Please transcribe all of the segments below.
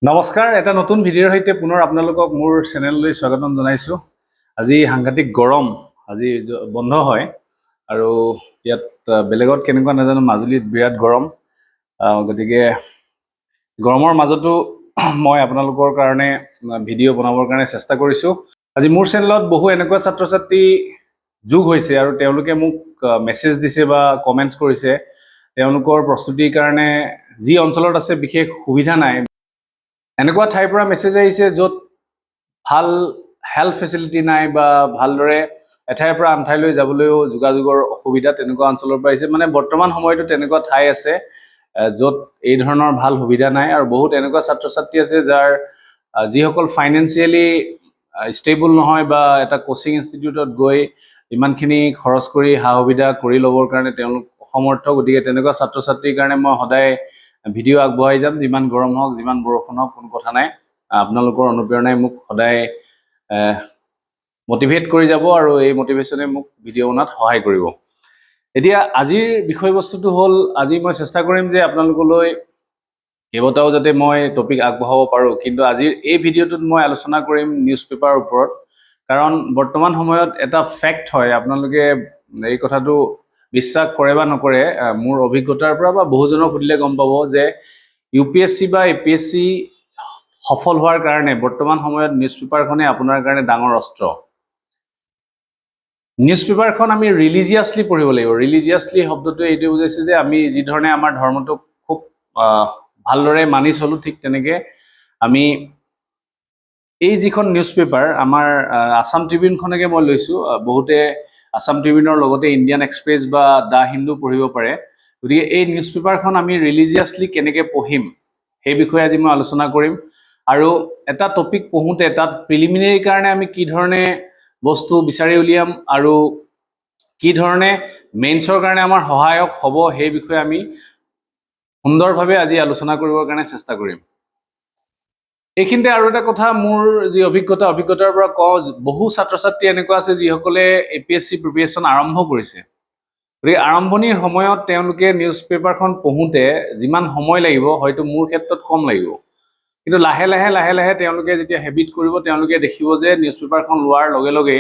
নমস্কাৰ, এটা নতুন ভিডিঅ'ৰ সৈতে পুনৰ আপোনালোকক মোৰ চেনেললৈ স্বাগতম জনাইছোঁ। আজি সাংঘাতিক গৰম, আজি বন্ধ হয় আৰু ইয়াত বেলেগত কেনেকুৱা নাজানো, মাজুলীত বিৰাট গৰম। গতিকে গৰমৰ মাজতো মই আপোনালোকৰ কাৰণে ভিডিঅ' বনাবৰ কাৰণে চেষ্টা কৰিছোঁ। আজি মোৰ চেনেলত বহু এনেকুৱা ছাত্ৰ ছাত্ৰী যোগ হৈছে আৰু তেওঁলোকে মোক মেছেজ দিছে বা কমেণ্টছ কৰিছে। তেওঁলোকৰ প্ৰস্তুতিৰ কাৰণে যি অঞ্চলত আছে বিশেষ সুবিধা নাই, এনেকুৱা ঠাইৰ পৰা মেছেজ আহিছে য'ত ভাল হেল্থ ফেচিলিটি নাই বা ভালদৰে এঠাইৰ পৰা আন ঠাইলৈ যাবলৈও যোগাযোগৰ অসুবিধা, তেনেকুৱা অঞ্চলৰ পৰা আহিছে। মানে বৰ্তমান সময়তো তেনেকুৱা ঠাই আছে য'ত এই ধৰণৰ ভাল সুবিধা নাই আৰু বহুত এনেকুৱা ছাত্ৰ ছাত্ৰী আছে যাৰ যিসকল ফাইনেন্সিয়েলি ষ্টেবল নহয় বা এটা কোচিং ইনষ্টিটিউটত গৈ ইমানখিনি খৰচ কৰি সা সুবিধা কৰি ল'বৰ কাৰণে তেওঁলোক অসমৰ্থ। গতিকে তেনেকুৱা ছাত্ৰ ছাত্ৰীৰ কাৰণে মই সদায় ভিডিঅ' আগবঢ়াই যাম, যিমান গৰম হওক যিমান বৰষুণ হওক কোনো কথা নাই। আপোনালোকৰ অনুপ্ৰেৰণাই মোক সদায় মটিভেট কৰি যাব আৰু এই মটিভেশ্যনে মোক ভিডিঅ' বনোৱাত সহায় কৰিব। এতিয়া আজিৰ বিষয়বস্তুটো হ'ল, আজি মই চেষ্টা কৰিম যে আপোনালোকলৈ কেইবাটাও যাতে মই টপিক আগবঢ়াব পাৰোঁ, কিন্তু আজিৰ এই ভিডিঅ'টোত মই আলোচনা কৰিম নিউজ পেপাৰৰ ওপৰত। কাৰণ বৰ্তমান সময়ত এটা ফেক্ট হয়, আপোনালোকে এই কথাটো বিশ্বাস কৰে বা নকৰে, মোৰ অভিজ্ঞতাৰ পৰা বা বহুজনক সুধিলে গম পাব যে UPSC বা APSC সফল হোৱাৰ কাৰণে বৰ্তমান সময়ত নিউজ পেপাৰখনে আপোনাৰ কাৰণে ডাঙৰ অস্ত্ৰ। নিউজ পেপাৰখন আমি ৰিলিজিয়াছলি পঢ়িব লাগিব। ৰিলিজিয়াছলি শব্দটোৱে এইটো বুজাইছে যে আমি যি ধৰণে আমাৰ ধৰ্মটোক খুব ভালদৰে মানি চলোঁ, ঠিক তেনেকৈ আমি এই যিখন নিউজ পেপাৰ আমাৰ আছাম ট্ৰিবিউনখনকে মই লৈছোঁ। বহুতে আছাম ট্ৰিবিউনৰ লগতে ইণ্ডিয়ান এক্সপ্ৰেছ বা দ্য হিন্দু পঢ়িব পাৰে। গতিকে এই নিউজ পেপাৰখন আমি ৰিলিজিয়াছলি কেনেকৈ পঢ়িম সেই বিষয়ে আজি মই আলোচনা কৰিম। আৰু এটা টপিক পঢ়োঁতে তাত প্ৰিলিমিনেৰীৰ কাৰণে আমি কি ধৰণে বস্তু বিচাৰি উলিয়াম আৰু কি ধৰণে মেইনছৰ কাৰণে আমাৰ সহায়ক হ'ব সেই বিষয়ে আমি সুন্দৰভাৱে আজি আলোচনা কৰিবৰ কাৰণে চেষ্টা কৰিম। এইখিনিতে আৰু এটা কথা, মোৰ যি অভিজ্ঞতাৰ পৰা কওঁ, বহু ছাত্ৰ ছাত্ৰী এনেকুৱা আছে যিসকলে APSC প্ৰিপেৰেশ্যন আৰম্ভ কৰিছে। গতিকে আৰম্ভণিৰ সময়ত তেওঁলোকে নিউজ পেপাৰখন পঢ়োঁতে যিমান সময় লাগিব হয়তো মোৰ ক্ষেত্ৰত কম লাগিব, কিন্তু লাহে লাহে তেওঁলোকে যেতিয়া হেবিট কৰিব, তেওঁলোকে দেখিব যে নিউজ পেপাৰখন লোৱাৰ লগে লগে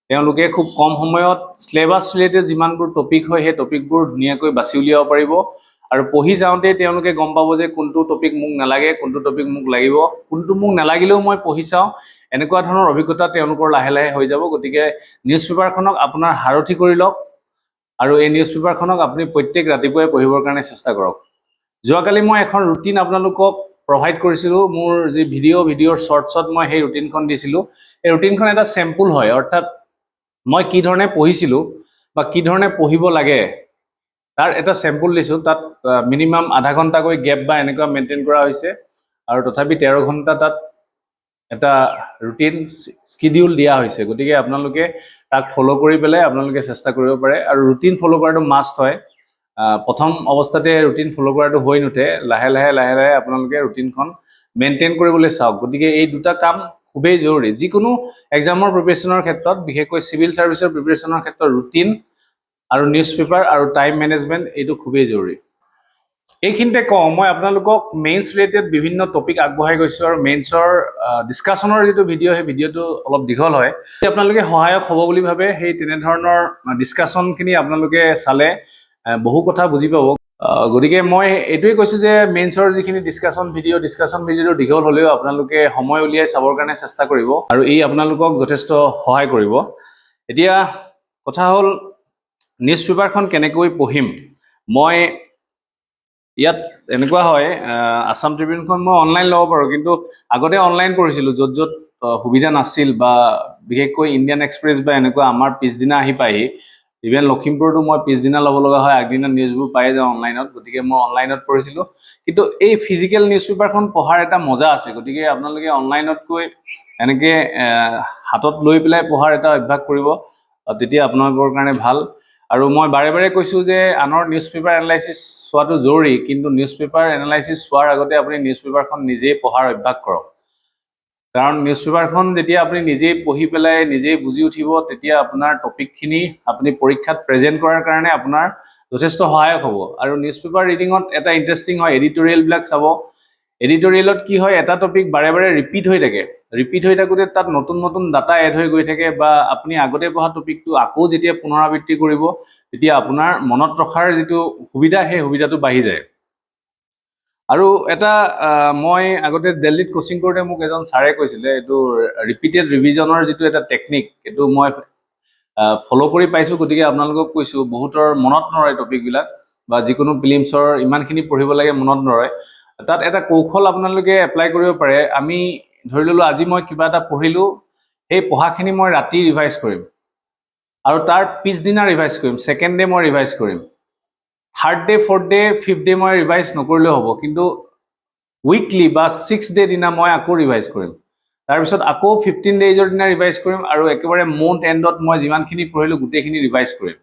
তেওঁলোকে খুব কম সময়ত চিলেবাছ ৰিলেটেড যিমানবোৰ টপিক হয় সেই টপিকবোৰ ধুনীয়াকৈ বাছি উলিয়াব পাৰিব। আৰু পঢ়ি যাওঁতে তেওঁলোকে গম পাব যে কোনটো টপিক মোক নালাগে, কোনটো টপিক মোক লাগিব, কোনটো মোক নালাগিলেও মই পঢ়ি চাওঁ, এনেকুৱা ধৰণৰ অভিজ্ঞতা তেওঁলোকৰ লাহে লাহে হৈ যাব। গতিকে নিউজ পেপাৰখনক আপোনাৰ সাৰথি কৰি লওক আৰু এই নিউজ পেপাৰখনক আপুনি প্ৰত্যেক ৰাতিপুৱাই পঢ়িবৰ কাৰণে চেষ্টা কৰক। যোৱাকালি মই এখন ৰুটিন আপোনালোকক প্ৰভাইড কৰিছিলোঁ। মোৰ যি ভিডিঅ'ৰ শ্বৰ্টছত মই সেই ৰুটিনখন দিছিলোঁ। এই ৰুটিনখন এটা চেম্পুল হয়, অৰ্থাৎ মই কি ধৰণে পঢ়িছিলোঁ বা কি ধৰণে পঢ়িব লাগে তাৰ এটা চেম্পুল দিছোঁ। তাত মিনিমাম আধা ঘণ্টাকৈ গেপ বা এনেকুৱা মেইনটেইন কৰা হৈছে আৰু তথাপি 13 ঘণ্টা তাত এটা ৰুটিন স্কিডিউল দিয়া হৈছে। গতিকে আপোনালোকে তাক ফ'ল' কৰি পেলাই আপোনালোকে চেষ্টা কৰিব পাৰে। আৰু ৰুটিন ফ'ল' কৰাটো মাষ্ট হয়। প্ৰথম অৱস্থাতে ৰুটিন ফ'ল' কৰাটো হৈ নুঠে, লাহে লাহে আপোনালোকে ৰুটিনখন মেইনটেইন কৰিবলৈ চাওক। গতিকে এই দুটা কাম খুবেই জৰুৰী যিকোনো এক্সামৰ প্ৰিপেৰেশ্যনৰ ক্ষেত্ৰত, বিশেষকৈ চিভিল ছাৰ্ভিচৰ প্ৰিপেৰেশ্যনৰ ক্ষেত্ৰত ৰুটিন আৰু নিউজ পেপাৰ আৰু টাইম মেনেজমেণ্ট এইটো খুবেই জৰুৰী। এইখিনিতে কওঁ, মই আপোনালোকক মেইনছ ৰিলেটেড বিভিন্ন টপিক আগবঢ়াই গৈছোঁ আৰু মেইনছৰ ডিছকাশ্যনৰ যিটো ভিডিঅ' সেই ভিডিঅ'টো অলপ দীঘল হয়। আপোনালোকে সহায়ক হ'ব বুলি ভাবে সেই তেনেধৰণৰ ডিছকাশ্যনখিনি আপোনালোকে চালে বহু কথা বুজি পাব। গতিকে মই এইটোৱে কৈছোঁ যে মেইনছৰ যিখিনি ডিছকাশ্যন ভিডিঅ'টো দীঘল হ'লেও আপোনালোকে সময় উলিয়াই চাবৰ কাৰণে চেষ্টা কৰিব আৰু ই আপোনালোকক যথেষ্ট সহায় কৰিব। এতিয়া কথা হ'ল, নিউজ পেপাৰখন কেনেকৈ পঢ়িম। মই ইয়াত এনেকুৱা হয়, আছাম ট্ৰিবিউনখন মই অনলাইন ল'ব পাৰোঁ, কিন্তু আগতে অনলাইন পঢ়িছিলোঁ য'ত সুবিধা নাছিল, বা বিশেষকৈ ইণ্ডিয়ান এক্সপ্ৰেছ বা এনেকুৱা আমাৰ পিছদিনা আহি পায়হি। ইভেন লখিমপুৰতো মই পিছদিনা ল'ব লগা হয়, আগদিনা নিউজবোৰ পাই যাওঁ অনলাইনত। গতিকে মই অনলাইনত পঢ়িছিলোঁ, কিন্তু এই ফিজিকেল নিউজ পেপাৰখন পঢ়াৰ এটা মজা আছে। গতিকে আপোনালোকে অনলাইনতকৈ এনেকৈ হাতত লৈ পেলাই পঢ়াৰ এটা অভ্যাস কৰিব, তেতিয়া আপোনালোকৰ কাৰণে ভাল। আৰু মই বাৰে বাৰে কৈছোঁ যে আনৰ নিউজ পেপাৰ এনালাইচিছ চোৱাটো জৰুৰী, কিন্তু নিউজ পেপাৰ এনালাইচিছ চোৱাৰ আগতে আপুনি নিউজ পেপাৰখন নিজেই পঢ়াৰ অভ্যাস কৰক। কাৰণ নিউজ পেপাৰখন যেতিয়া আপুনি নিজেই পঢ়ি পেলাই নিজেই বুজি উঠিব, তেতিয়া আপোনাৰ টপিকখিনি আপুনি পৰীক্ষাত প্ৰেজেণ্ট কৰাৰ কাৰণে আপোনাৰ যথেষ্ট সহায়ক হ'ব। আৰু নিউজ পেপাৰ ৰিডিঙত এটা ইণ্টাৰেষ্টিং হয়, এডিটৰিয়েলবিলাক চাব। এডিটৰিয়েলত কি হয়, এটা টপিক বাৰে বাৰে ৰিপিট হৈ থাকে, ৰিপিট হৈ থাকোঁতে তাত নতুন নতুন ডাটা এড হৈ গৈ থাকে, বা আপুনি আগতে পঢ়া টপিকটো আকৌ যেতিয়া পুনৰাবৃত্তি কৰিব তেতিয়া আপোনাৰ মনত ৰখাৰ যিটো সুবিধা সেই সুবিধাটো বাঢ়ি যায়। আৰু এটা মই আগতে দিল্লীত কোচিং কৰোঁতে মোক এজন ছাৰে কৈছিলে, এইটো ৰিপিটেড ৰিভিজনৰ যিটো এটা টেকনিক, এইটো মই ফ'ল' কৰি পাইছোঁ, গতিকে আপোনালোকক কৈছোঁ। বহুতৰ মনত নৰয় টপিকবিলাক, বা যিকোনো ফিলিমছৰ ইমানখিনি পঢ়িব লাগে মনত নৰয়। তাত এটা কৌশল আপোনালোকে এপ্লাই কৰিব পাৰে। আমি ধৰি ল'লোঁ আজি মই কিবা এটা পঢ়িলোঁ, সেই পঢ়াখিনি মই ৰাতি ৰিভাইজ কৰিম, আৰু তাৰ পিছদিনা ৰিভাইজ কৰিম, ছেকেণ্ড ডে মই ৰিভাইজ কৰিম, third day, fourth day, fifth day মই ৰিভাইজ নকৰিলেও হ'ব, কিন্তু উইকলি বা 6 ডে দিনা মই আকৌ ৰিভাইজ কৰিম, তাৰপিছত আকৌ 15 ডেইজৰ দিনা ৰিভাইজ কৰিম, আৰু একেবাৰে মন্থ এণ্ডত মই যিমানখিনি পঢ়িলোঁ গোটেইখিনি ৰিভাইজ কৰিম।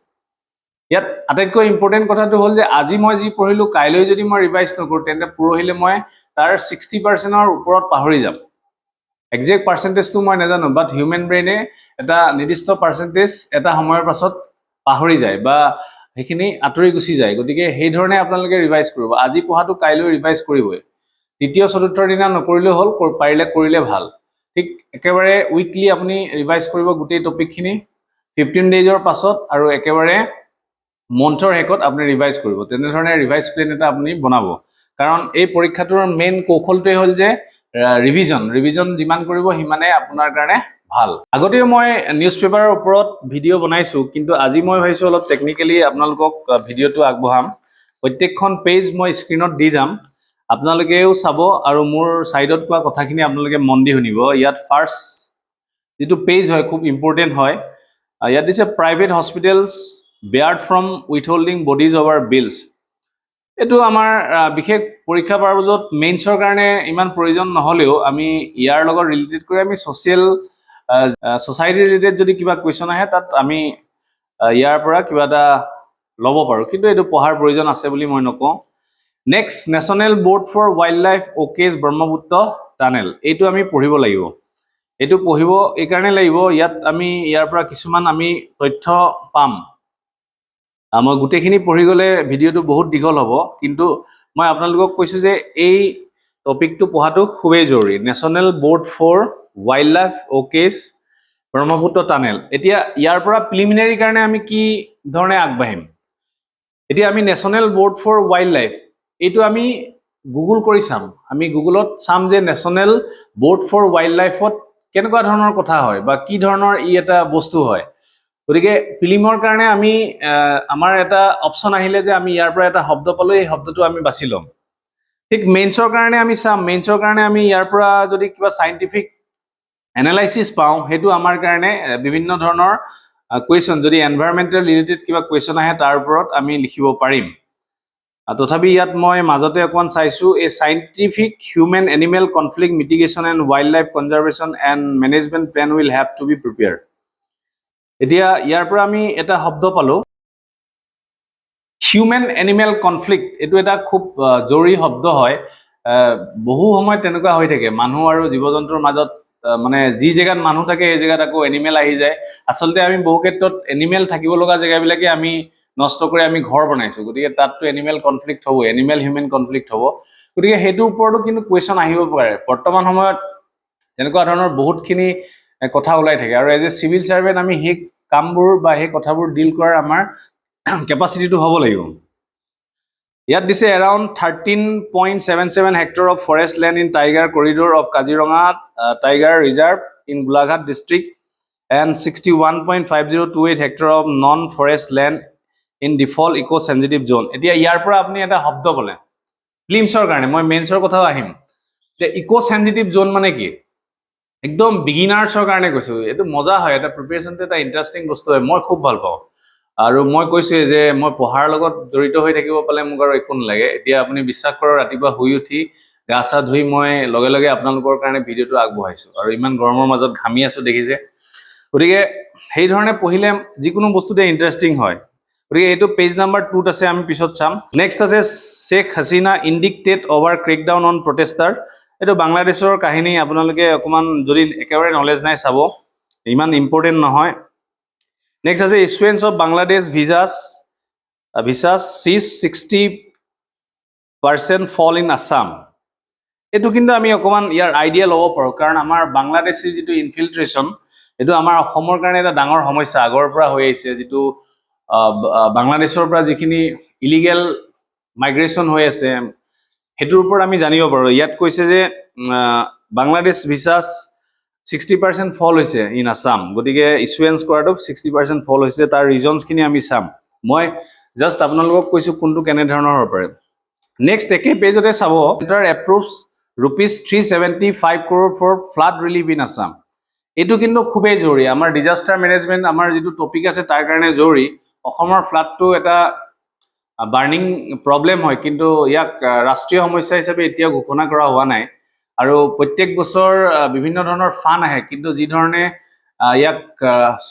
ইয়াত আটাইতকৈ ইম্পৰ্টেণ্ট কথাটো হ'ল যে আজি মই যি পঢ়িলোঁ কাইলৈ যদি মই ৰিভাইজ নকৰোঁ তেন্তে পৰহিলৈ মই তাৰ 60%ৰ ওপৰত পাহৰি যাম। একজেক্ট পাৰ্চেণ্টেজটো মই নাজানো, বাট হিউমেন ব্ৰেইনে এটা নিৰ্দিষ্ট পাৰ্চেণ্টেজ এটা সময়ৰ পাছত পাহৰি যায়, বা সেইখিনি আঁতৰি গুচি যায়। গতিকে সেইধৰণে আপোনালোকে ৰিভাইজ কৰিব। আজি পঢ়াটো কাইলৈ ৰিভাইজ কৰিবই, তৃতীয় চতুৰ্থৰ দিনা নকৰিলেও হ'ল, পাৰিলে কৰিলে ভাল। ঠিক একেবাৰে উইকলি আপুনি ৰিভাইজ কৰিব গোটেই টপিকখিনি, 15 ডেইজৰ পাছত, আৰু একেবাৰে মন্থৰ শেষত আপুনি ৰিভাইজ কৰিব। তেনেধৰণে ৰিভাইজ প্লেন এটা আপুনি বনাব, কাৰণ এই পৰীক্ষাটোৰ মেইন কৌশলটোৱে হ'ল যে ৰিভিজন যিমান কৰিব সিমানে আপোনাৰ কাৰণে ভাল। আগতেও মই নিউজ পেপাৰৰ ওপৰত ভিডিঅ' বনাইছোঁ, কিন্তু আজি মই ভাবিছোঁ অলপ টেকনিকেলি আপোনালোকক ভিডিঅ'টো আগবঢ়াম। প্ৰত্যেকখন পেজ মই স্ক্ৰীণত দি যাম, আপোনালোকেও চাব, আৰু মোৰ ছাইডত কোৱা কথাখিনি আপোনালোকে মন দি শুনিব। ইয়াত ফাৰ্ষ্ট যিটো পেজ হয় খুব ইম্পৰ্টেণ্ট হয়। ইয়াত দিছে private hospitals barred from withholding bodies over bills. এইটো আমাৰ বিশেষ পৰীক্ষা পাৰ্পজত মেইনছৰ কাৰণে ইমান প্ৰয়োজন নহ'লেও আমি ইয়াৰ লগত ৰিলেটেড কৰি আমি ছ'চাইটি ৰিলেটেড যদি কিবা কুৱেশ্যন আহে তাত আমি ইয়াৰ পৰা কিবা এটা ল'ব পাৰোঁ, কিন্তু এইটো পঢ়াৰ প্ৰয়োজন আছে বুলি মই নকওঁ। Next, national board for wild life okays Brahmaputra tunnel, এইটো আমি পঢ়িব লাগিব। এইটো পঢ়িব এইকাৰণে লাগিব, ইয়াত আমি ইয়াৰ পৰা কিছুমান আমি তথ্য পাম। মই গোটেইখিনি পঢ়ি গ'লে ভিডিঅ'টো বহুত দীঘল হ'ব, কিন্তু মই আপোনালোকক কৈছোঁ যে এই টপিকটো পঢ়াটো খুবেই জৰুৰী। National board for wild life okays Brahmaputra tunnel. এতিয়া ইয়াৰ পৰা প্ৰিলিমিনাৰীৰ কাৰণে আমি কি ধৰণে আগবাঢ়িম? এতিয়া আমি নেশ্যনেল বৰ্ড ফৰ ৱাইল্ড লাইফ, এইটো আমি গুগল কৰি চাম। আমি গুগলত চাম যে নেশ্যনেল বৰ্ড ফৰ ৱাইল্ড লাইফত কেনেকুৱা ধৰণৰ কথা হয়, বা কি ধৰণৰ ই এটা বস্তু হয়। গতিকে প্ৰিলিমৰ কাৰণে আমি আমাৰ এটা অপশ্যন আহিলে যে আমি ইয়াৰ পৰা এটা শব্দ পালোঁ, এই শব্দটো আমি বাছি ল'ম। ঠিক মেইনছৰ কাৰণে আমি চাম, মেইনছৰ কাৰণে আমি ইয়াৰ পৰা যদি কিবা চাইণ্টিফিক এনালাইচিছ পাওঁ, সেইটো আমাৰ কাৰণে বিভিন্ন ধৰণৰ কুৱেশ্যন, যদি এনভাইৰমেণ্টেল ৰিলেটেড কিবা কুৱেশ্যন আহে তাৰ ওপৰত আমি লিখিব পাৰিম। তথাপি ইয়াত মই মাজতে অকণমান চাইছোঁ, এই scientific human animal conflict mitigation and wildlife conservation and management plan will have to be prepared. এতিয়া ইয়াৰ পৰা আমি এটা শব্দ পালোঁ, হিউমেন এনিমেল কনফ্লিক্ট। এইটো এটা খুব জৰুৰী শব্দ হয়। বহু সময়ত তেনেকুৱা হৈ থাকে, মানুহ আৰু জীৱ জন্তুৰ মাজত, মানে যি জেগাত মানুহ থাকে সেই জেগাত আকৌ এনিমেল আহি যায়। আচলতে আমি বহু ক্ষেত্ৰত এনিমেল থাকিব লগা জেগাবিলাকে আমি নষ্ট কৰি আমি ঘৰ বনাইছোঁ, গতিকে তাততো এনিমেল কনফ্লিক্ট হ'ব, এনিমেল হিউমেন কনফ্লিক্ট হ'ব। গতিকে সেইটোৰ ওপৰতো কিন্তু কুৱেশ্যন আহিব পাৰে। বৰ্তমান সময়ত তেনেকুৱা ধৰণৰ বহুতখিনি কথা ওলাই থাকে, আৰু এজ এ চিভিল ছাৰ্ভেণ্ট আমি সেই কামবোৰ বা সেই কথাবোৰ ডিল কৰাৰ আমাৰ কেপাচিটিটো হ'ব লাগিব। ইয়াত দিছে around 13.77 hectare of forest land in tiger corridor of Kaziranga tiger reserve in Golaghat district and 61.5028 hectare of non forest land in default eco' sensitive zone. এতিয়া ইয়াৰ পৰা আপুনি এটা শব্দ ক'লে ফিল্মছৰ কাৰণে, মই মেইনছৰ কথাও আহিম। যে ইক' চেঞ্চিটিভ জ'ন মানে কি? একদম বিগিনাৰ্ছৰ কাৰণে কৈছোঁ, এইটো মজা হয়, এটা প্ৰিপেৰেশ্যনটো এটা ইণ্টাৰেষ্টিং বস্তু হয়, মই খুব ভাল পাওঁ। আৰু মই কৈছোঁৱে যে মই পঢ়াৰ লগত জড়িত হৈ থাকিব পালে মোক আৰু একো নালাগে। এতিয়া আপুনি বিশ্বাস কৰক, ৰাতিপুৱা শুই উঠি গা চা ধুই মই লগে লগে আপোনালোকৰ কাৰণে ভিডিঅ'টো আগবঢ়াইছোঁ, আৰু ইমান গৰমৰ মাজত ঘামি আছোঁ দেখিছে। গতিকে সেইধৰণে পঢ়িলে যিকোনো বস্তুতে ইণ্টাৰেষ্টিং হয়। গতিকে এইটো পেজ নাম্বাৰ 2ত আছে, আমি পিছত চাম। নেক্সট আছে শ্বেখ হাছিনা ইণ্ডিক্টেড অভাৰ ক্ৰেকডাউন অন প্ৰটেষ্টাৰ। এইটো বাংলাদেশৰ কাহিনী, আপোনালোকে অকণমান যদি একেবাৰে নলেজ নাই চাব, ইমান ইম্পৰ্টেণ্ট নহয়। নেক্সট আছে ইছুৱেঞ্চ of Bangladesh ভিছাছ cheese 60% fall in Assam. এইটো কিন্তু আমি অকমান ইয়াৰ আইডিয়া ল'ব পাৰোঁ, কাৰণ আমাৰ বাংলাদেশী যিটো ইনফিল্ট্ৰেশ্যন এইটো আমাৰ অসমৰ কাৰণে এটা ডাঙৰ সমস্যা আগৰ পৰা হৈ আহিছে। যিটো বাংলাদেশৰ পৰা যিখিনি ইলিগেল মাইগ্ৰেশ্যন হৈ আছে সেইটোৰ ওপৰত আমি জানিব পাৰোঁ। ইয়াত কৈছে যে বাংলাদেশ ভিছাছ 60% ফল হৈছে ইন আছাম, গতিকে ইছুৱেঞ্চ কৰাটো 60% ফল হৈছে। তাৰ ৰিজনছখিনি আমি চাম। মই জাষ্ট আপোনালোকক কৈছোঁ কোনটো কেনেধৰণৰ হ'ব পাৰে। নেক্সট একে পেজতে চাব, approves ₹375 crore for flood relief in Assam. এইটো কিন্তু খুবেই জৰুৰী। আমাৰ ডিজাষ্টাৰ মেনেজমেণ্ট আমাৰ যিটো টপিক আছে তাৰ কাৰণে জৰুৰী। অসমৰ ফ্লাডটো এটা বাৰ্ণিং প্ৰব্লেম হয়, কিন্তু ইয়াক ৰাষ্ট্ৰীয় সমস্যা হিচাপে এতিয়াও ঘোষণা কৰা হোৱা নাই। আৰু প্ৰত্যেক বছৰ বিভিন্ন ধৰণৰ ফাণ্ড আহে, কিন্তু যি ধৰণে ইয়াক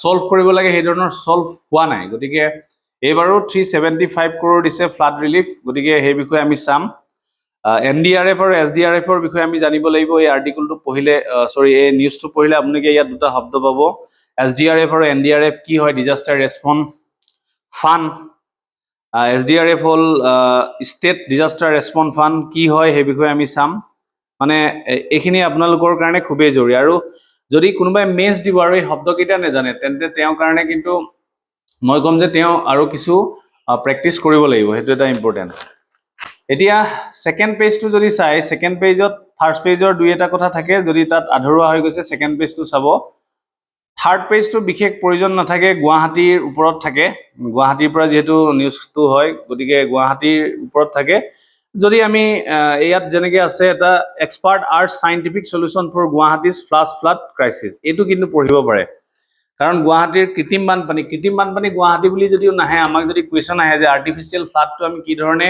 ছল্ভ কৰিব লাগে সেই ধৰণৰ ছল্ভ হোৱা নাই। গতিকে এইবাৰো 375 crore দিছে ফ্লাড ৰিলিফ, গতিকে সেই বিষয়ে আমি চাম। NDRF আৰু SDRFৰ বিষয়ে আমি জানিব লাগিব। এই আৰ্টিকলটো পঢ়িলে এই নিউজটো পঢ়িলে আপোনালোকে ইয়াত দুটা শব্দ পাব। SDRF আৰু NDRF কি হয়, ডিজাষ্টাৰ ৰেছপন্স ফাণ্ড। SDRF হ'ল ষ্টেট ডিজাষ্টাৰ ৰেছপন্স ফাণ্ড, কি হয় সেই বিষয়ে আমি চাম। মানে এইখিনি আপোনালোকৰ কাৰণে খুবেই জৰুৰী। আৰু যদি কোনোবাই মেথছ দিব আৰু এই শব্দকেইটা নাজানে তেন্তে তেওঁৰ কাৰণে কিন্তু মই ক'ম যে তেওঁ আৰু কিছু প্ৰেক্টিচ কৰিব লাগিব, সেইটো এটা ইম্পৰ্টেণ্ট। এতিয়া ছেকেণ্ড পেজটো যদি চাই, ছেকেণ্ড পেজত ফাৰ্ষ্ট পেজৰ দুই এটা কথা থাকে, যদি তাত আধৰুৱা হৈ গৈছে ছেকেণ্ড পেজটো চাব। থাৰ্ড পেজটো বিশেষ প্ৰয়োজন নাথাকে, গুৱাহাটীৰ ওপৰত থাকে। গুৱাহাটীৰ পৰা যিহেতু নিউজটো হয়, গতিকে গুৱাহাটীৰ ওপৰত থাকে। যদি আমি ইয়াত যেনেকৈ আছে এটা expert art scientific solution for Guwahati's flood crisis, এইটো কিন্তু পঢ়িব পাৰে। কাৰণ গুৱাহাটীৰ কৃত্ৰিম বানপানী গুৱাহাটী বুলি যদিও নাহে, আমাক যদি কুৱেশ্যন আহে যে আৰ্টিফিচিয়েল ফ্লাডটো আমি কি ধৰণে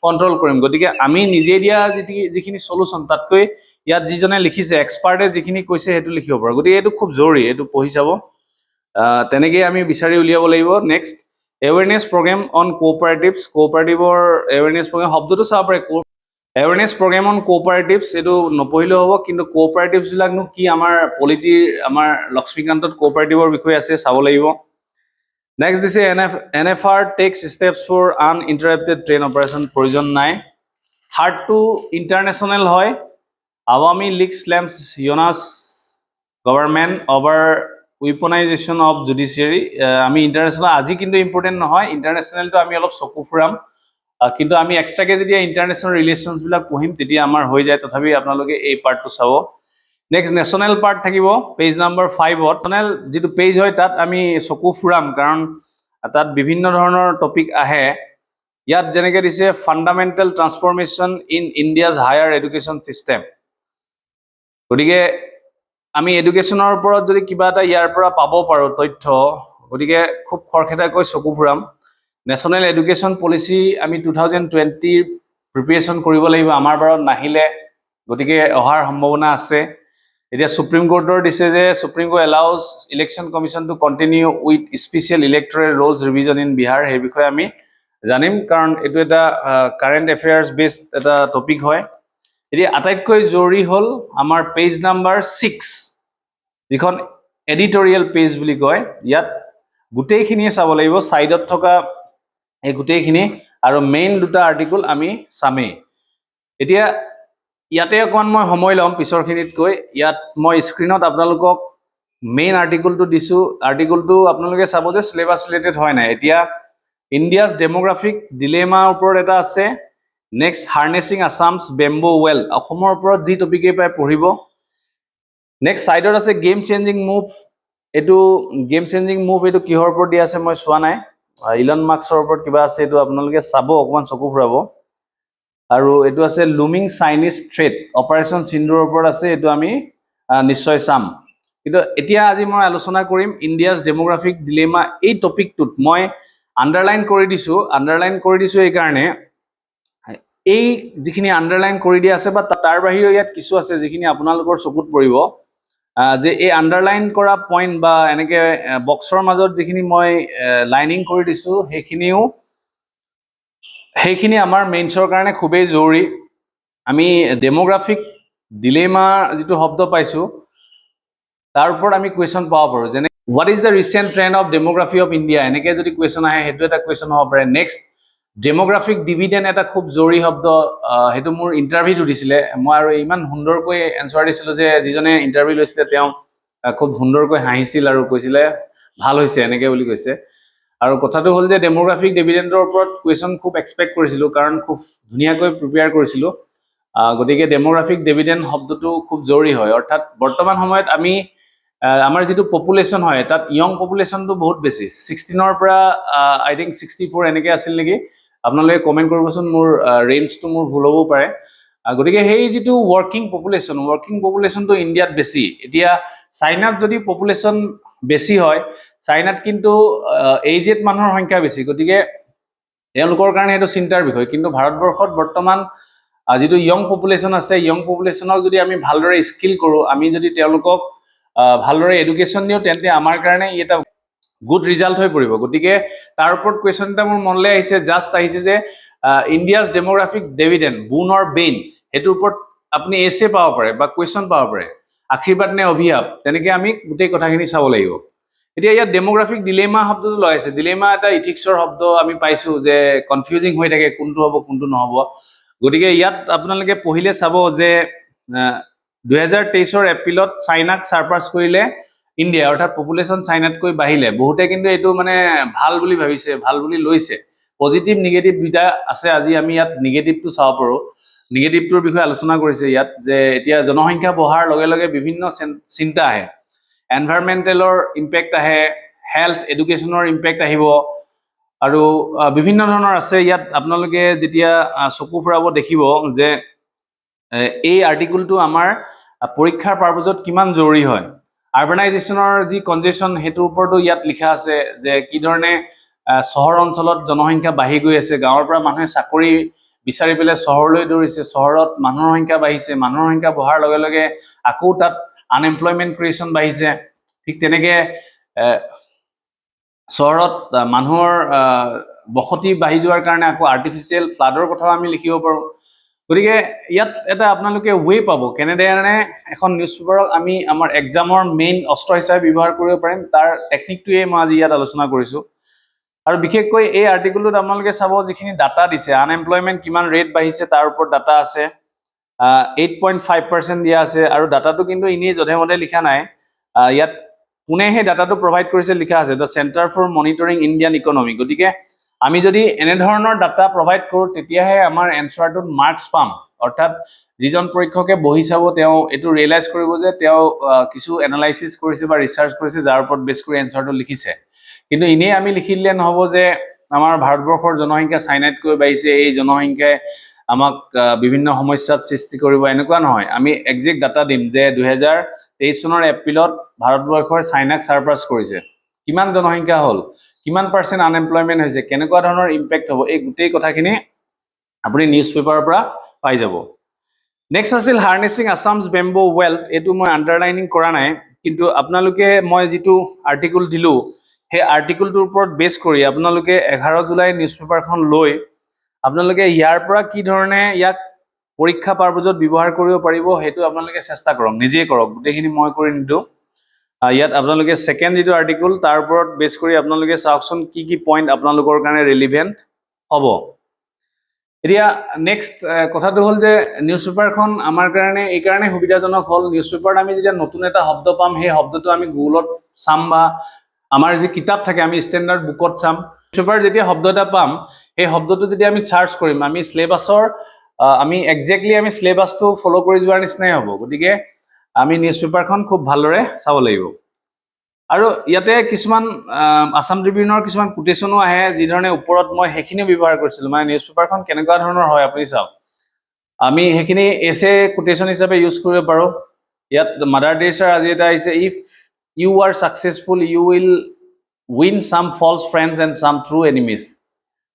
কণ্ট্ৰল কৰিম, গতিকে আমি নিজে দিয়া যিখিনি সলিউশ্যন তাতকৈ ইয়াত যিজনে লিখিছে এক্সপাৰ্টে যিখিনি কৈছে সেইটো লিখিব পাৰোঁ। গতিকে এইটো খুব জৰুৰী, এইটো পঢ়ি চাব। তেনেকেই আমি বিচাৰি উলিয়াব লাগিব। Next awareness program on cooperatives. কোঅপাৰেটিভৰ এৱেৰনেছ প্ৰগ্ৰেম শব্দটো চাব পাৰে, এৱেৰনেছ প্ৰগ্ৰেম অন কোঅপাৰেটিভছ, এইটো নপঢ়িলেও হ'ব, কিন্তু কোঅপাৰেটিভছবিলাকনো কি, আমাৰ পলিটিৰ আমাৰ লক্ষ্মীকান্তত কোঅপাৰেটিভৰ বিষয়ে আছে, চাব লাগিব। নেক্সট দিছে NFR takes steps for uninterrupted train operation, প্ৰয়োজন নাই। থাৰ্ডটো ইণ্টাৰনেশ্যনেল হয়, Awami league slams Yunus government over weaponisation of judiciary. আমি ইণ্টাৰনেশ্যনেল আজি কিন্তু ইম্পৰ্টেণ্ট নহয়, ইণ্টাৰনেশ্যনেলটো আমি অলপ চকু ফুৰাম, কিন্তু আমি এক্সট্ৰাকৈ যেতিয়া ইণ্টাৰনেশ্যনেল ৰিলেশ্যনছবিলাক পঢ়িম তেতিয়া আমাৰ হৈ যায়। তথাপি আপোনালোকে এই পাৰ্টটো চাব। নেক্সট নেশ্যনেল পাৰ্ট থাকিব পেজ নম্বৰ 5ত। নেশ্যনেল যিটো পেজ হয় তাত আমি চকু ফুৰাম, কাৰণ তাত বিভিন্ন ধৰণৰ টপিক আহে। ইয়াত যেনেকৈ দিছে fundamental transformation in India's higher education system. গতিকে আমি এডুকেশ্যনৰ ওপৰত যদি কিবা এটা ইয়াৰ পৰা পাব পাৰোঁ তথ্য, গতিকে খুব খৰখেদাকৈ চকু ফুৰাম। নেশ্যনেল এডুকেশ্যন পলিচি আমি 2020 প্ৰিপেৰেশ্যন কৰিব লাগিব, আমাৰ বাৰত নাহিলে, গতিকে অহাৰ সম্ভাৱনা আছে। এতিয়া সুপ্ৰিম কোৰ্টৰ দিছে যে supreme court allows election commission to continue with special electoral rolls revision in Bihar. সেই বিষয়ে আমি জানিম, কাৰণ এইটো এটা কাৰেণ্ট এফেয়াৰ্ছ বেছড এটা টপিক হয়। এতিয়া আটাইতকৈ জৰুৰী হ'ল আমাৰ পেজ নাম্বাৰ 6, যিখন এডিটৰিয়েল পেজ বুলি কয়। ইয়াত গোটেইখিনিয়ে চাব লাগিব, ছাইডত থকা এই গোটেইখিনি, আৰু মেইন দুটা আৰ্টিকল আমি চামেই। এতিয়া ইয়াতে অকণমান মই সময় ল'ম পিছৰখিনিতকৈ। ইয়াত মই স্ক্ৰীণত আপোনালোকক মেইন আৰ্টিকলটো দিছোঁ। আৰ্টিকলটো আপোনালোকে চাব যে চিলেবাছ ৰিলেটেড হয় নাই। এতিয়া ইণ্ডিয়াজ ডেমোগ্ৰাফিক ডিলেমাৰ ওপৰত এটা আছে। নেক্সট হাৰ্নেছিং আছামছ বেম্বো ৱেল, অসমৰ ওপৰত যি টপিকেই পায় পঢ়িব। নেক্সট ছাইডত আছে গেম চেঞ্জিং মুভ। এইটো গেম চেঞ্জিং মুভ এইটো কিহৰ ওপৰত দিয়া আছে মই চোৱা নাই, ইলন মাস্কৰ ওপৰত কিবা আছে, এইটো আপোনালোকে চাব, অকণমান চকু ফুৰাব। আৰু এইটো আছে লুমিং চাইনিজ থ্ৰেট, অপাৰেশ্যন সিন্দুৰৰ ওপৰত আছে, এইটো আমি নিশ্চয় চাম। কিন্তু এতিয়া আজি মই আলোচনা কৰিম ইণ্ডিয়াজ ডেমোগ্ৰাফিক ডিলেমা। এই টপিকটোত মই আণ্ডাৰলাইন কৰি দিছোঁ এইকাৰণে, এই যিখিনি আণ্ডাৰলাইন কৰি দিয়া আছে বা তাৰ বাহিৰেও ইয়াত কিছু আছে যিখিনি আপোনালোকৰ চকুত পৰিব, যে এই আণ্ডাৰলাইন কৰা পইণ্ট বা এনেকৈ বক্সৰ মাজত যিখিনি মই লাইনিং কৰি দিছোঁ সেইখিনি আমাৰ মেইনছৰ কাৰণে খুবেই জৰুৰী। আমি ডেমোগ্ৰাফিক ডিলেমা যিটো শব্দ পাইছোঁ তাৰ ওপৰত আমি কুৱেশ্যন পাব পাৰোঁ, যেনে what is the recent trend of demography of India, এনেকৈ যদি কুৱেশ্যন আহে সেইটো এটা কুৱেশ্যন হ'ব পাৰে। নেক্সট ডেমোগ্ৰাফিক ডিভিডেণ্ড এটা খুব জৰুৰী শব্দ, সেইটো মোৰ ইণ্টাৰভিউত সুধিছিলে, মই আৰু ইমান সুন্দৰকৈ এনচাৰ দিছিলোঁ যে যিজনে ইণ্টাৰভিউ লৈছিলে তেওঁ খুব সুন্দৰকৈ হাঁহিছিল আৰু কৈছিলে ভাল হৈছে এনেকৈ বুলি কৈছে। আৰু কথাটো হ'ল যে ডেমোগ্ৰাফিক ডিভিডেণ্ডৰ ওপৰত কুৱেশ্যন খুব এক্সপেক্ট কৰিছিলোঁ, কাৰণ খুব ধুনীয়াকৈ প্ৰিপেয়াৰ কৰিছিলোঁ। গতিকে ডেমোগ্ৰাফিক ডিভিডেণ্ড শব্দটো খুব জৰুৰী হয়, অৰ্থাৎ বৰ্তমান সময়ত আমি আমাৰ যিটো পপুলেশ্যন হয় তাত য়ং পপুলেশ্যনটো বহুত বেছি, 16ৰ পৰা আই থিংক 64 এনেকৈ আছিল নেকি, আপোনালোকে কমেণ্ট কৰিবচোন, মোৰ ৰেঞ্জটো মোৰ ভুল হ'বও পাৰে। গতিকে সেই যিটো ৱৰ্কিং পপুলেশ্যনটো ইণ্ডিয়াত বেছি। এতিয়া চাইনাত যদি পপুলেশ্যন বেছি হয়, চাইনাত কিন্তু এইজেড মানুহৰ সংখ্যা বেছি, গতিকে তেওঁলোকৰ কাৰণে সেইটো চিন্তাৰ বিষয়। কিন্তু ভাৰতবৰ্ষত বৰ্তমান যিটো য়ং পপুলেশ্যন আছে, য়ং পপুলেশ্যনক যদি আমি ভালদৰে স্কিল কৰোঁ, আমি যদি তেওঁলোকক ভালদৰে এডুকেশ্যন দিওঁ, তেন্তে আমাৰ কাৰণে ই এটা গুড ৰিজাল্ট হৈ পৰিব। গতিকে তাৰ ওপৰত কুৱেশ্যন এটা মোৰ মনলৈ আহিছে যে ইণ্ডিয়াছ ডেমোগ্ৰাফিক ডিভিডেণ্ড, বুন অৰ বেইন, সেইটোৰ ওপৰত আপুনি এছে পাব পাৰে বা কুৱেশ্যন পাব পাৰে, আশীৰ্বাদ নে অভিশাপ, তেনেকৈ আমি গোটেই কথাখিনি চাব লাগিব। এতিয়া ইয়াত ডেমোগ্ৰাফিক ডিলেমা শব্দটো লগাইছে। ডিলেমা এটা ইথিক্সৰ শব্দ আমি পাইছোঁ যে কনফিউজিং হৈ থাকে কোনটো হ'ব কোনটো নহ'ব। গতিকে ইয়াত আপোনালোকে পঢ়িলে চাব যে 2023 এপ্ৰিলত চাইনাক ছাৰপাছ কৰিলে ইণ্ডিয়া, অৰ্থাৎ পপুলেশ্যন চাইনাতকৈ বাঢ়িলে। বহুতে কিন্তু এইটো মানে ভাল বুলি ভাবিছে, ভাল বুলি লৈছে। পজিটিভ নিগেটিভ দুইটা আছে। আজি আমি ইয়াত নিগেটিভটো চাব পাৰোঁ। নিগেটিভটোৰ বিষয়ে আলোচনা কৰিছে ইয়াত, যে এতিয়া জনসংখ্যা বঢ়াৰ লগে লগে বিভিন্ন চিন্তা আহে, এনভাইৰমেণ্টেলৰ ইম্পেক্ট আহে, হেল্থ এডুকেশ্যনৰ ইম্পেক্ট আহিব, আৰু বিভিন্ন ধৰণৰ আছে। ইয়াত আপোনালোকে যেতিয়া চকু ফুৰাব দেখিব যে এই আৰ্টিকলটো আমাৰ পৰীক্ষাৰ পাৰ্পজত কিমান জৰুৰী হয়। আৰ্বানাইজেশ্যনৰ যি কনজেশ্যন, সেইটোৰ ওপৰতো ইয়াত লিখা আছে যে কি ধৰণে চহৰ অঞ্চলত জনসংখ্যা বাঢ়ি গৈ আছে, গাঁৱৰ পৰা মানুহে চাকৰি বিচাৰি পেলাই চহৰলৈ দৌৰিছে, চহৰত মানুহৰ সংখ্যা বাঢ়িছে, মানুহৰ সংখ্যা বঢ়াৰ লগে লগে আকৌ তাত আনএমপ্লয়মেণ্ট ক্ৰিয়েশ্যন বাঢ়িছে। ঠিক তেনেকৈ চহৰত মানুহৰ বসতি বাঢ়ি যোৱাৰ কাৰণে আকৌ আৰ্টিফিচিয়েল ফ্লাডৰ কথাও আমি লিখিব পাৰোঁ। গতিকে ইয়াত এটা আপোনালোকে ৱে পাব, কেনেধৰণে এখন নিউজ পেপাৰক আমি আমাৰ এক্সামৰ মেইন অস্ত্ৰ হিচাপে ব্যৱহাৰ কৰিব পাৰিম, তাৰ টেকনিকটোৱে মই আজি ইয়াত আলোচনা কৰিছোঁ। আৰু বিশেষকৈ এই আৰ্টিকলটোত আপোনালোকে চাব যিখিনি ডাটা দিছে, আনএমপ্লয়মেণ্ট কিমান ৰেট বাঢ়িছে তাৰ ওপৰত ডাটা আছে, 8.5% দিয়া আছে। আৰু ডাটাটো কিন্তু এনেই যধে মধে লিখা নাই, ইয়াত কোনে সেই ডাটাটো প্ৰভাইড কৰিছে লিখা আছে, the centre for monitoring Indian economy. গতিকে আমি যদি এনেধৰণৰ ডাটা প্ৰভাইড কৰোঁ, তেতিয়াহে আমাৰ এনচাৰটোত মাৰ্কছ পাম। অৰ্থাৎ যিজন পৰীক্ষকে বহি চাব, তেওঁ এইটো ৰিয়েলাইজ কৰিব যে তেওঁ কিছু এনালাইচিছ কৰিছে বা ৰিচাৰ্চ কৰিছে, যাৰ ওপৰত বেছ কৰি এনচাৰটো লিখিছে। কিন্তু এনেই আমি লিখি দিলে নহ'ব যে আমাৰ ভাৰতবৰ্ষৰ জনসংখ্যা চাইনাতকৈ বাঢ়িছে, এই জনসংখ্যাই আমাক বিভিন্ন সমস্যাত সৃষ্টি কৰিব, এনেকুৱা নহয়। আমি একজেক্ট ডাটা দিম যে 2023 চনৰ এপ্ৰিলত ভাৰতবৰ্ষৰ চাইনাক ছাৰপাছ কৰিছে, কিমান জনসংখ্যা হ'ল, কিমান % আনএমপ্লয়মেণ্ট হৈছে, কেনেকুৱা ধৰণৰ ইম্পেক্ট হ'ব, এই গোটেই কথাখিনি আপুনি নিউজ পেপাৰৰ পৰা পাই যাব। নেক্সট আছিল হাৰ্নেছিং আছামছ বেম্বো ৱেল্থ। এইটো মই আণ্ডাৰলাইনিং কৰা নাই, কিন্তু আপোনালোকে মই যিটো আৰ্টিকল দিলোঁ, সেই আৰ্টিকলটোৰ ওপৰত বেছ কৰি আপোনালোকে 11 জুলাই নিউজ পেপাৰখন লৈ আপোনালোকে ইয়াৰ পৰা কি ধৰণে ইয়াক পৰীক্ষা পাৰ্পজত ব্যৱহাৰ কৰিব পাৰিব, সেইটো আপোনালোকে চেষ্টা কৰক, নিজেই কৰক, গোটেইখিনি মই কৰি নিদিওঁ। ইয়াত আপোনালোকে ছেকেণ্ড যিটো আৰ্টিকল, তাৰ ওপৰত বেছ কৰি আপোনালোকে চাওকচোন কি কি পইণ্ট আপোনালোকৰ কাৰণে ৰেলিভেণ্ট হ'ব। এতিয়া নেক্সট কথাটো হ'ল যে নিউজ পেপাৰখন আমাৰ কাৰণে এই কাৰণে সুবিধাজনক হ'ল, নিউজ পেপাৰত আমি যেতিয়া নতুন এটা শব্দ পাম, সেই শব্দটো আমি গুগলত চাম বা আমাৰ যি কিতাপ থাকে আমি ষ্টেণ্ডাৰ্ড বুকত চাম। নিউজ পেপাৰ যেতিয়া শব্দ এটা পাম, সেই শব্দটো যেতিয়া আমি চাৰ্চ কৰিম, আমি চিলেবাছৰ আমি একজেক্টলি আমি চিলেবাছটো ফ'ল' কৰি যোৱাৰ নিচিনাই হ'ব। গতিকে আমি নিউজ পেপাৰখন খুব ভালদৰে চাব লাগিব। আৰু ইয়াতে কিছুমান আছাম ট্ৰিবিউনৰ কিছুমান কোটেশ্যনো আহে, যিধৰণে ওপৰত মই সেইখিনিও ব্যৱহাৰ কৰিছিলোঁ। মানে নিউজ পেপাৰখন কেনেকুৱা ধৰণৰ হয় আপুনি চাওক, আমি সেইখিনি এছে কোটেশ্যন হিচাপে ইউজ কৰিব পাৰোঁ। ইয়াত মাদাৰ টেৰেছাৰ আজি এটা আহিছে, if you are successful you will win some false friends and some true enemies,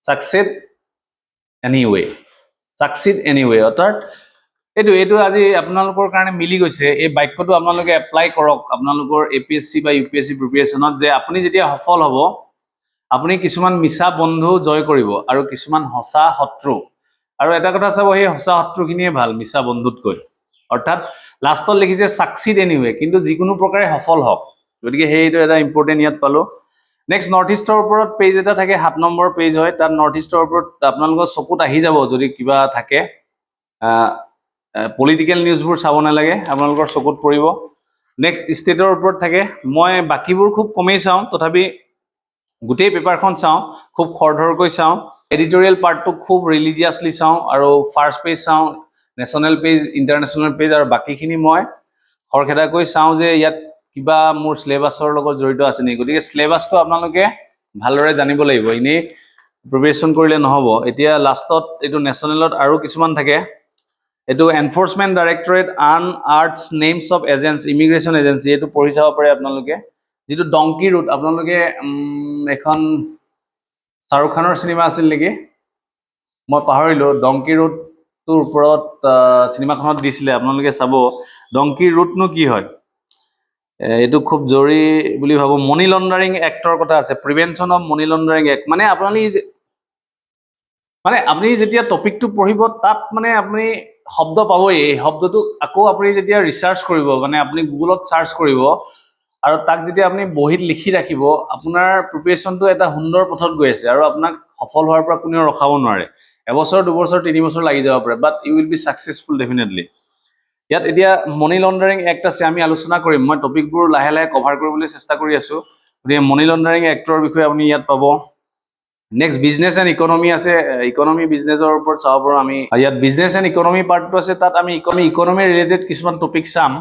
succeed anyway, succeed anyway. অৰ্থাৎ এইটো আজি আপোনালোকৰ কাৰণে মিলি গৈছে। এই বাক্যটো আপোনালোকে এপ্লাই কৰক আপোনালোকৰ APSC বা UPSC প্ৰিপেৰেশ্যনত, যে আপুনি যেতিয়া সফল হ'ব, আপুনি কিছুমান মিছা বন্ধু জয় কৰিব আৰু কিছুমান সঁচা শত্ৰু। আৰু এটা কথা চাব, সেই সঁচা শত্ৰুখিনিয়ে ভাল মিছা বন্ধুতকৈ। অৰ্থাৎ লাষ্টত লিখিছে ছাকচিড এনিৱে, কিন্তু যিকোনো প্ৰকাৰে সফল হওক। গতিকে সেইটো এটা ইম্পৰ্টেণ্ট ইয়াত পালোঁ। নেক্সট নৰ্থ ইষ্টৰ ওপৰত পেজ এটা থাকে 7 নম্বৰ পেজ হয় তাত নৰ্থ ইষ্টৰ ওপৰত আপোনালোকৰ চকুত আহি যাব যদি কিবা থাকে পলিটিকেল নিউজবোৰ চাব নালাগে আপোনালোকৰ চকুত পৰিব নেক্সট ষ্টেটৰ ওপৰত থাকে মই বাকিবোৰ খুব কমেই চাওঁ তথাপি গোটেই পেপাৰখন চাওঁ খুব খৰধৰকৈ চাওঁ এডিটৰিয়েল পাৰ্টটো খুব ৰিলিজিয়াছলি চাওঁ আৰু ফাৰ্ষ্ট পেজ চাওঁ নেশ্যনেল পেজ ইণ্টাৰনেশ্যনেল পেজ আৰু বাকীখিনি মই খৰখেদাকৈ চাওঁ যে ইয়াত কিবা মোৰ সিলেবাসৰ লগত জড়িত আছে নেকি গতিকে সিলেবাসটো আপোনালোকে ভালদৰে জানিব লাগিব এনেই প্ৰিপাৰেচন কৰিলে নহ'ব এতিয়া লাষ্টত এইটো নেশ্যনেলত আৰু কিছুমান থাকে এইটো enforcement directorate unearths names of agents immigration agency এইটো পঢ়ি চাব পাৰে আপোনালোকে যিটো ডংকি ৰুট আপোনালোকে এখন শ্বাহৰুখ খানৰ চিনেমা আছিল নেকি মই পাহৰিলোঁ ডংকি ৰুটটোৰ ওপৰত চিনেমাখনত দিছিলে আপোনালোকে চাব ডংকি ৰুটনো কি হয় এইটো খুব জৰুৰী বুলি ভাবোঁ মানি লণ্ডাৰিং এক্টৰ কথা আছে prevention of money laundering act মানে আপুনি যেতিয়া টপিকটো পঢ়িব তাত মানে আপুনি শব্দ পাবই এই শব্দটো আকৌ আপুনি যেতিয়া ৰিচাৰ্চ কৰিব মানে আপুনি গুগলত চাৰ্চ কৰিব আৰু তাক যেতিয়া আপুনি বহিত লিখি ৰাখিব আপোনাৰ প্ৰিপাৰেচনটো এটা সুন্দৰ পথত গৈ আছে আৰু আপোনাক সফল হোৱাৰ পৰা কোনেও ৰখাব নোৱাৰে এবছৰ দুবছৰ 3 বছৰ লাগি যাব পাৰে but you will be successful definitely ইয়াত এতিয়া মানি লণ্ডাৰিং এক্ট আছে আমি আলোচনা কৰিম মই টপিকবোৰ লাহে লাহে কভাৰ কৰিবলৈ চেষ্টা কৰি আছো গতিকে মানি লণ্ডাৰিং এক্টৰ বিষয়ে আপুনি ইয়াত পাব নেক্সট বিজনেছ এণ্ড ইকনমি আছে ইকনমি বিজনেছৰ ওপৰত চাব পাৰোঁ আমি ইয়াত বিজনেছ এণ্ড ইকনমি পাৰ্টটো আছে তাত আমি ইকনমি ৰিলেটেড কিছুমান টপিক চাম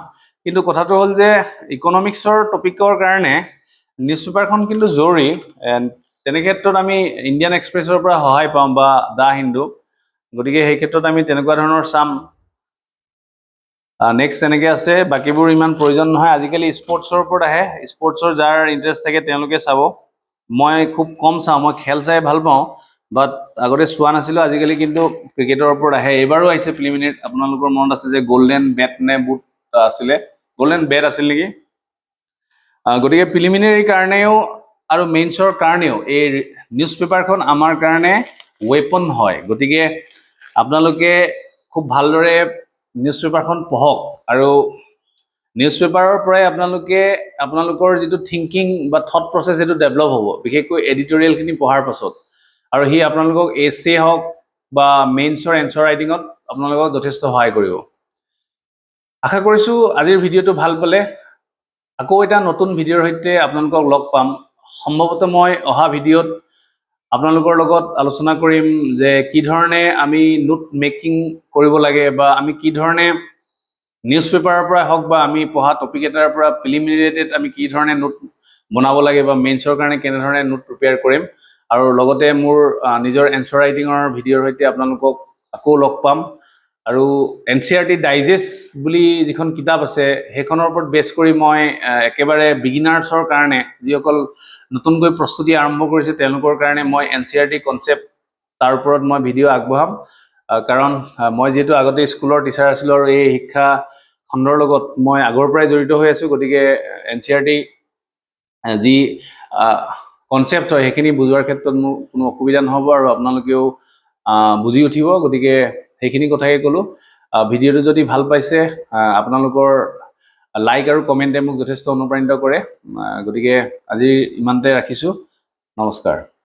কিন্তু কথাটো হ'ল যে ইকনমিক্সৰ টপিকৰ কাৰণে নিউজ পেপাৰখন কিন্তু জৰুৰী তেনে ক্ষেত্ৰত আমি ইণ্ডিয়ান এক্সপ্ৰেছৰ পৰা সহায় পাম বা দা হিন্দু গতিকে সেই ক্ষেত্ৰত আমি তেনেকুৱা ধৰণৰ চাম নেক্সট তেনেকৈ আছে বাকীবোৰ ইমান প্ৰয়োজন নহয় আজিকালি স্পৰ্টছৰ ওপৰত আহে স্পৰ্টছৰ যাৰ ইণ্টাৰেষ্ট থাকে তেওঁলোকে চাব মই খুব কম চাওঁ মই খেল চাই ভাল পাওঁ বাট আগতে চোৱা নাছিলোঁ আজিকালি কিন্তু ক্ৰিকেটৰ ওপৰত আহে এইবাৰো আহিছে প্ৰিলিমিনেৰী আপোনালোকৰ মনত আছে যে গল্ডেন বেট নে বুট আছিলে গল্ডেন বেট আছিল নেকি গতিকে প্ৰিলিমিনেৰীৰ কাৰণেও আৰু মেইনছৰ কাৰণেও এই নিউজ পেপাৰখন আমাৰ কাৰণে ৱেপন হয় গতিকে আপোনালোকে খুব ভালদৰে নিউজ পেপাৰখন পঢ়ক আৰু নিউজ পেপাৰৰ পৰাই আপোনালোকৰ যিটো থিংকিং বা থট প্ৰচেছ সেইটো ডেভেলপ হ'ব বিশেষকৈ এডিটৰিয়েলখিনি পঢ়াৰ পাছত আৰু সি আপোনালোকক এছে হওক বা মেইনছৰ এনচাৰ ৰাইটিঙত আপোনালোকক যথেষ্ট সহায় কৰিব আশা কৰিছোঁ আজিৰ ভিডিঅ'টো ভাল পালে আকৌ এটা নতুন ভিডিঅ'ৰ সৈতে আপোনালোকক লগ পাম সম্ভৱতঃ মই অহা ভিডিঅ'ত আপোনালোকৰ লগত আলোচনা কৰিম যে কি ধৰণে আমি নোট মেকিং কৰিব লাগে বা আমি কি ধৰণে নিউজ পেপাৰৰ পৰা হওক বা আমি পঢ়া টপিক এটাৰ পৰা প্ৰিলিমিনেৰীত আমি কি ধৰণে নোট বনাব লাগে বা মেইনছৰ কাৰণে কেনেধৰণে নোট প্ৰিপেয়াৰ কৰিম আৰু লগতে মোৰ নিজৰ এনচাৰ ৰাইটিঙৰ ভিডিঅ'ৰ সৈতে আপোনালোকক আকৌ লগ পাম আৰু এনচিইআৰটি ডাইজেষ্ট বুলি যিখন কিতাপ আছে সেইখনৰ ওপৰত বেছ কৰি মই একেবাৰে বিগিনাৰ্ছৰ কাৰণে যিসকল নতুনকৈ প্ৰস্তুতি আৰম্ভ কৰিছে তেওঁলোকৰ কাৰণে মই এনচিইআৰটি কনচেপ্ট তাৰ ওপৰত মই ভিডিঅ' আগবঢ়াম কাৰণ মই যিহেতু আগতে স্কুলৰ টিচাৰ আছিলোঁ আৰু এই শিক্ষা খণ্ডৰ লগত মই আগৰ পৰাই জড়িত হৈ আছোঁ গতিকে এনচিইআৰটি যি কনচেপ্ট হয় সেইখিনি বুজোৱাৰ ক্ষেত্ৰত মোৰ কোনো অসুবিধা নহ'ব আৰু আপোনালোকেও বুজি উঠিব গতিকে সেইখিনি কথাকে ক'লোঁ ভিডিঅ'টো যদি ভাল পাইছে আপোনালোকৰ লাইক আৰু কমেণ্টে মোক যথেষ্ট অনুপ্ৰাণিত কৰে গতিকে আজি ইমানতে ৰাখিছোঁ নমস্কাৰ